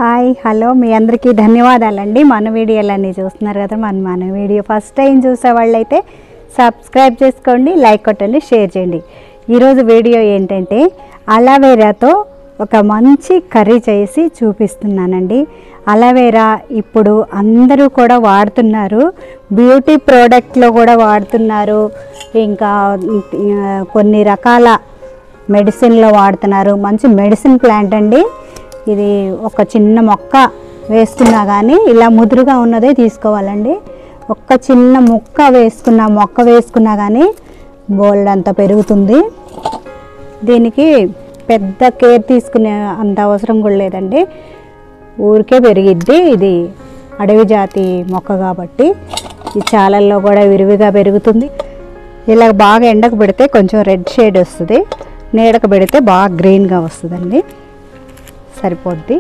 Hi hello మీ అందరికీ ధన్యవాదాలండి. మన వీడియోలన్నీ చూస్తున్నారు కదా. మన వీడియో ఫస్ట్ టైం చూసే వాళ్ళైతే సబ్స్క్రైబ్ చేసుకోండి, లైక్ కొట్టండి, షేర్ చేయండి. ఈరోజు వీడియో ఏంటంటే అలోవెరాతో ఒక మంచి కర్రీ చేసి చూపిస్తున్నానండి. అలోవెరా ఇప్పుడు అందరూ కూడా వాడుతున్నారు, బ్యూటీ ప్రోడక్ట్లో కూడా వాడుతున్నారు, ఇంకా కొన్ని రకాల మెడిసిన్లో వాడుతున్నారు. మంచి మెడిసిన్ ప్లాంట్ అండి ఇది. ఒక చిన్న మొక్క వేసుకున్నా కానీ ఇలా ముదురుగా ఉన్నదే తీసుకోవాలండి. ఒక్క చిన్న మొక్క వేసుకున్నా కానీ బోల్డ్ అంత పెరుగుతుంది. దీనికి పెద్ద కేర్ తీసుకునే అంత అవసరం కూడా లేదండి, ఊరికే పెరిగిద్ది. ఇది అడవి జాతి మొక్క కాబట్టి ఈ చాలల్లో కూడా విరివిగా పెరుగుతుంది. ఇలా బాగా ఎండకు పెడితే కొంచెం రెడ్ షేడ్ వస్తుంది, నీడకు పెడితే బాగా గ్రీన్గా వస్తుందండి, సరిపోద్ది.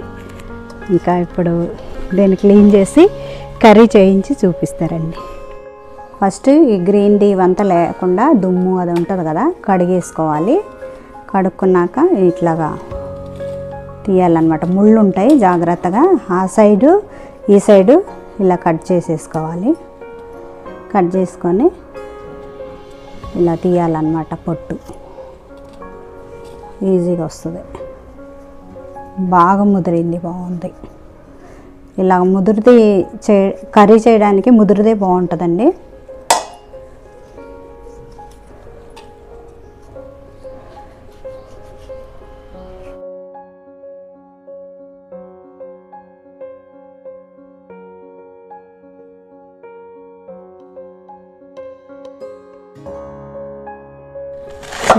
ఇంకా ఇప్పుడు దీన్ని క్లీన్ చేసి కర్రీ చేయించి చూపిస్తారండి. ఫస్ట్ ఈ గ్రీన్ది ఇవంతా లేకుండా దుమ్ము అది ఉంటుంది కదా, కడిగేసుకోవాలి. కడుక్కున్నాక ఇట్లాగా తీయాలన్నమాట. ముళ్ళు ఉంటాయి, జాగ్రత్తగా ఆ సైడు ఈ సైడు ఇలా కట్ చేసేసుకోవాలి. కట్ చేసుకొని ఇలా తీయాలన్నమాట. పొట్టు ఈజీగా వస్తుంది. బాగా ముదిరింది, బాగుంది. ఇలా ముదిరితే కర్రీ చేయడానికి ముదిరితే బాగుంటుందండి.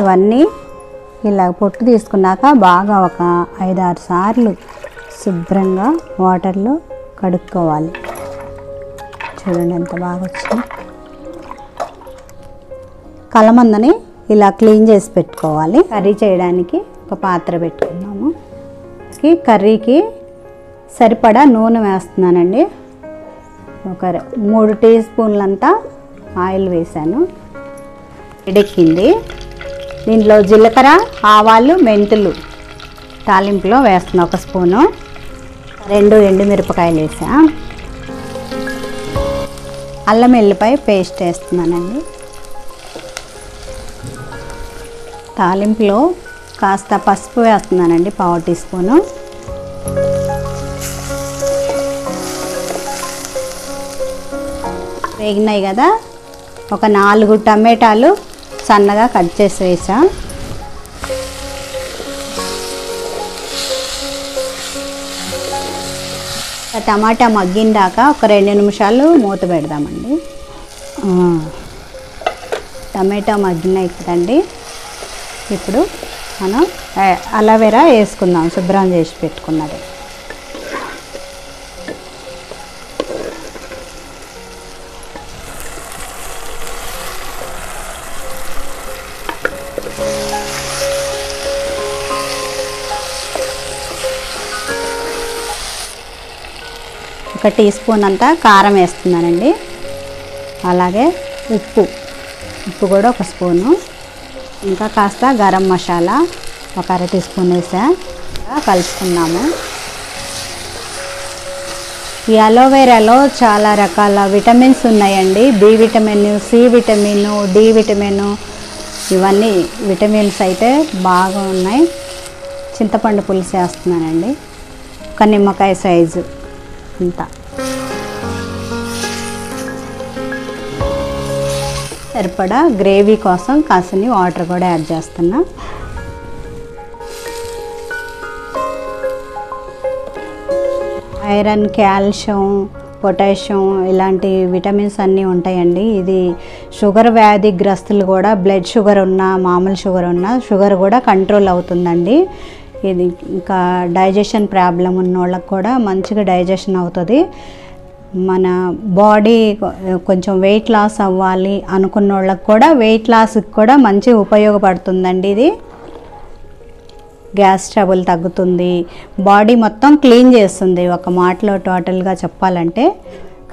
ఇవన్నీ ఇలా పొట్టు తీసుకున్నాక బాగా ఒక 5-6 సార్లు శుభ్రంగా వాటర్లో కడుక్కోవాలి. చూడండి ఎంత బాగా వచ్చింది. కలమందని ఇలా క్లీన్ చేసి పెట్టుకోవాలి. కర్రీ చేయడానికి ఒక పాత్ర పెట్టుకున్నాము. కర్రీకి సరిపడా నూనె వేస్తున్నానండి. ఒక 3 టీ స్పూన్లంతా ఆయిల్ వేసాను. ఎడెక్కింది. దీంట్లో జీలకర్ర, ఆవాలు, మెంతులు తాలింపులో వేస్తున్నా. 1 స్పూను. 2 ఎండుమిరపకాయలు వేసా. అల్లం వెల్లిపాయ పేస్ట్ వేస్తున్నానండి. తాలింపులో కాస్త పసుపు వేస్తున్నానండి, 1/4 టీ స్పూను. వేగినాయి కదా, ఒక 4 టమాటాలు సన్నగా కట్ చేసి వేసా. టమాటా మగ్గిందాక ఒక 2 నిమిషాలు మూత పెడదామండి. టమాటా మగ్గినాయి కదండి. ఇప్పుడు మనం అలోవెరా వేసుకుందాం, శుభ్రం చేసి పెట్టుకున్నది. ఒక టీ స్పూన్ అంతా కారం వేస్తున్నానండి. అలాగే ఉప్పు కూడా 1 స్పూను. ఇంకా కాస్త గరం మసాలా ఒక 1/2 టీ స్పూన్ వేసా. కలుపుకున్నాము. ఈ అలోవెరాలో చాలా రకాల విటమిన్స్ ఉన్నాయండి. B vitamin, C vitamin, D vitamin, ఇవన్నీ విటమిన్స్ అయితే బాగా ఉన్నాయి. చింతపండు పులుసు వేస్తున్నానండి, ఒక నిమ్మకాయ సైజు అంతా. సరిపడా గ్రేవీ కోసం కాసిని వాటర్ కూడా యాడ్ చేస్తున్నా. ఐరన్, కాల్షియం, పొటాషియం ఇలాంటి విటమిన్స్ అన్నీ ఉంటాయండి. ఇది షుగర్ వ్యాధి గ్రస్తులు కూడా, బ్లడ్ షుగర్ ఉన్నా, మామూలు షుగర్ ఉన్నా, షుగర్ కూడా కంట్రోల్ అవుతుందండి. ఇది ఇంకా డైజెషన్ ప్రాబ్లం ఉన్న వాళ్ళకి కూడా మంచిగా డైజెషన్ అవుతుంది. మన బాడీ కొంచెం వెయిట్ లాస్ అవ్వాలి అనుకున్న వాళ్ళకి కూడా వెయిట్ లాస్కి కూడా మంచి ఉపయోగపడుతుందండి. ఇది గ్యాస్ ట్రబుల్ తగ్గుతుంది, బాడీ మొత్తం క్లీన్ చేస్తుంది. ఒక మాటలో టోటల్గా చెప్పాలంటే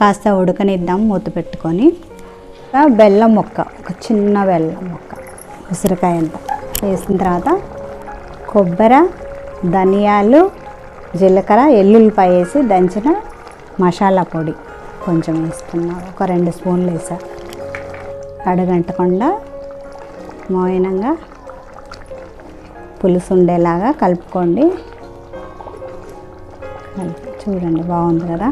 కాస్త ఉడకనిద్దాం మూత పెట్టుకొని. బెల్లం ముక్క, ఒక చిన్న బెల్లం ముక్క, ఉసిరికాయ అంతా వేసిన తర్వాత కొబ్బరి, ధనియాలు, జీలకర్ర ఎల్లుల్లిపాయ వేసి దంచిన మసాలా పొడి కొంచెం వేసుకున్నాను, ఒక 2 స్పూన్లు వేసా. అడుగంటకుండా మోయనంగా పులుసు ఉండేలాగా కలుపుకోండి. చూడండి బాగుంది కదా,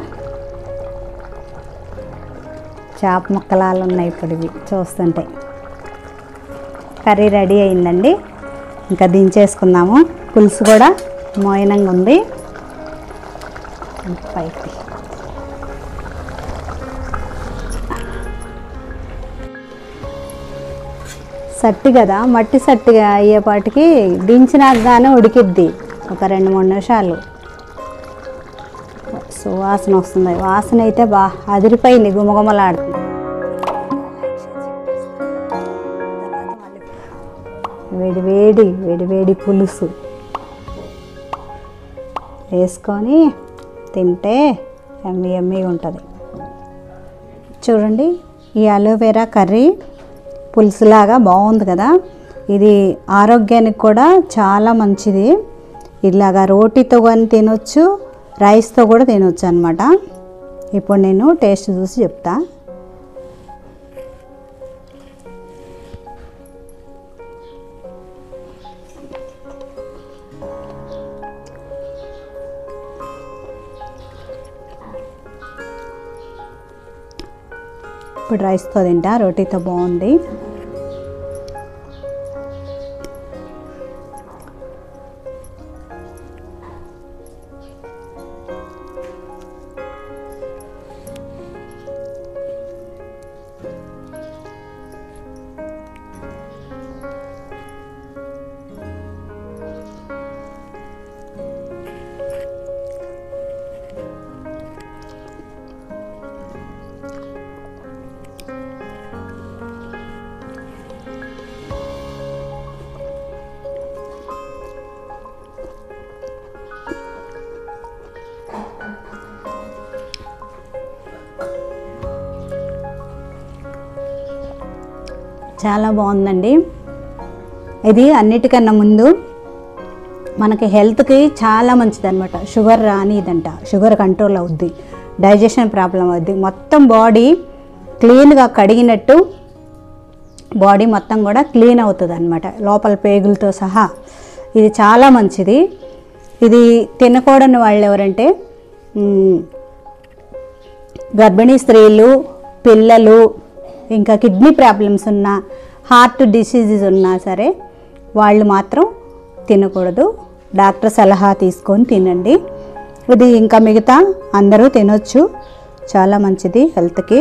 చేప ముక్కలాలు ఉన్నాయి ఇప్పుడు ఇవి చూస్తుంటే. కర్రీ రెడీ అయిందండి, ఇంకా దించేసుకుందాము. పులుసు కూడా మోయనంగా ఉంది. పైకి సట్టి కదా, మట్టి సట్టిగా అయ్యేపాటికి దించినాకగానే ఉడికిద్ది ఒక 2-3 నిమిషాలు. సువాసన వస్తుంది, వాసన అయితే అదిరిపోయింది, గుమగుమలాడుతుంది. వేడి వేడి వేడి వేడి పులుసు వేసుకొని తింటే యమ్మీ యమ్మీగా ఉంటుంది. చూడండి, ఈ అలోవెరా కర్రీ పులుసులాగా బాగుంది కదా. ఇది ఆరోగ్యానికి కూడా చాలా మంచిది. ఇలాగా రోటీతో కానీ తినొచ్చు, రైస్తో కూడా తినొచ్చు అన్నమాట. ఇప్పుడు నేను టేస్ట్ చూసి చెప్తా. ఇప్పుడు రైస్తో తింటా, రోటీతో బాగుంది. చాలా బాగుందండి. ఇది అన్నిటికన్నా ముందు మనకి హెల్త్కి చాలా మంచిది అనమాట. షుగర్ రానిదంట, షుగర్ కంట్రోల్ అవుద్ది, డైజెషన్ ప్రాబ్లం అవుద్ది, మొత్తం బాడీ క్లీన్గా కడిగినట్టు బాడీ మొత్తం కూడా క్లీన్ అవుతుంది అనమాట, లోపల పేగులతో సహా. ఇది చాలా మంచిది. ఇది తినకూడని వాళ్ళు ఎవరంటే గర్భిణీ స్త్రీలు, పిల్లలు, ఇంకా కిడ్నీ ప్రాబ్లమ్స్ ఉన్నా, హార్ట్ డిసీజెస్ ఉన్నా సరే వాళ్ళు మాత్రం తినకూడదు. డాక్టర్ సలహా తీసుకొని తినండి. ఇది ఇంకా మిగతా అందరూ తినొచ్చు, చాలా మంచిది హెల్త్కి.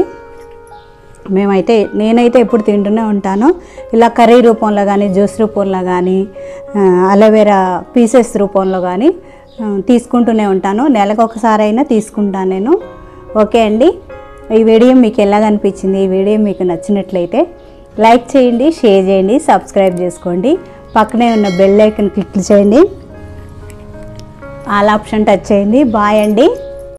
నేనైతే ఎప్పుడు తింటూనే ఉంటాను. ఇలా కర్రీ రూపంలో కానీ, జ్యూస్ రూపంలో కానీ, అలోవెరా పీసెస్ రూపంలో కానీ తీసుకుంటూనే ఉంటాను. నెలకు ఒకసారి అయినా తీసుకుంటాను నేను. ఓకే అండి, ఈ వీడియో మీకు ఎలాగ అనిపించింది? ఈ వీడియో మీకు నచ్చినట్లయితే లైక్ చేయండి, షేర్ చేయండి, సబ్స్క్రైబ్ చేసుకోండి. పక్కనే ఉన్న బెల్ ఐకాన్ క్లిక్ చేయండి, ఆల్ ఆప్షన్ టచ్ చేయండి. బాయ్ అండి.